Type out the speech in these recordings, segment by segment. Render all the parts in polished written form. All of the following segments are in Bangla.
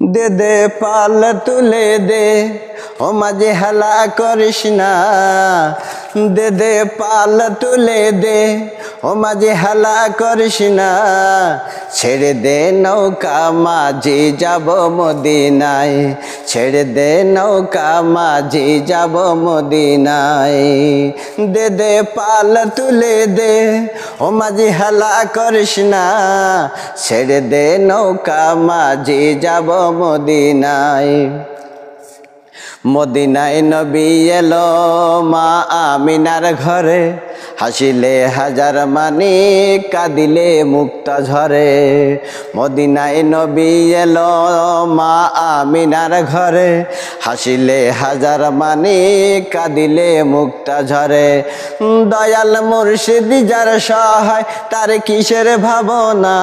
দে দে পাল তুলে দে, ও মাঝে হেলা করিস না। দে দে পাল তুলে দে, ও মাঝে হেলা করিস না। ছেড়ে দে নৌকা মাঝি যাব মদিনায়, ছেড়ে দে নৌকা মাঝি যাব মদিনায়। দে দে পাল তুলে দে, ও মাঝি হেলা করিস না। ছেড়ে দে নৌকা মাঝি যাব মদিনায়। মদিনায় নবী এলো মা আমিনার ঘরে, হাসিলে হাজার মানি কাঁদিলে মুক্তা ঝরে। মদিনায় নবী এলো মা আমিনার ঘরে, হাসিলে হাজার মানি কাঁদিলে মুক্তা ঝরে। দয়াল মুর্শিদ যার সহায় তার কিসের ভাবনা,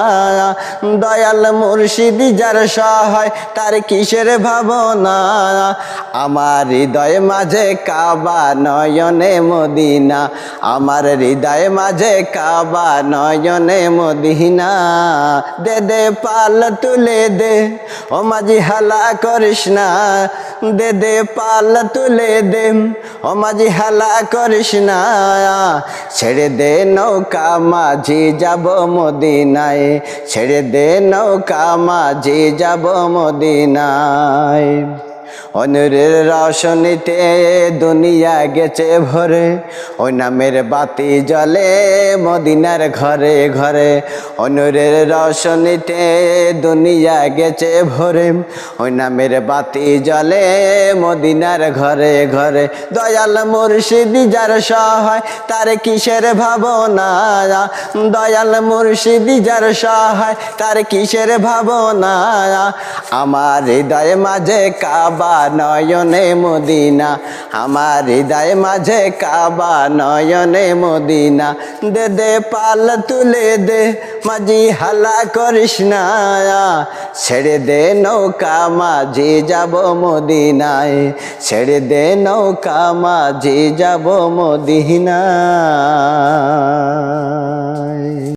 দয়াল মুর্শিদ যার সহায় তার কিসের ভাবনা। আমার হৃদয় মাঝে কাবা নয়নে মদিনা, আমার হৃদয় মাঝে কাবা নয়নে মদিনা। দে দে পাল তুলে দে, ও মাঝি হালা করিস না। দে দে পাল তুলে দে, ও মাঝি হালা করিস না। ছেড়ে দে নৌকা মাঝি যাব মদিনায়, ছেড়ে দে নৌকা মাঝি যাব মদিনায়। অনূরের রওশনীতে দুনিয়া গেছে ভরে, ওই নামের বাতি জ্বলে মদিনার ঘরে ঘরে। অনূরের রওশনীতে দুনিয়া গেছে ভরে, ওই নামের বাতি জ্বলে মদিনার ঘরে ঘরে। দয়াল মুর্শিদ যার সহায় তার কিসের ভাবনা, দয়াল মুর্শিদ যার সহায় তার কিসের ভাবনা। আমার হৃদয় মাঝে কাবা নয়নে মদিনা, আমার হৃদয় মাঝে কাবা নয়নে মদিনা। দে দে পাল তুলে দে, মাঝি হালা করিস না। ছেড়ে দে নৌকা মাঝি যাব মদিনায়, ছেড়ে দে নৌকা মাঝি যাব মদিনায়।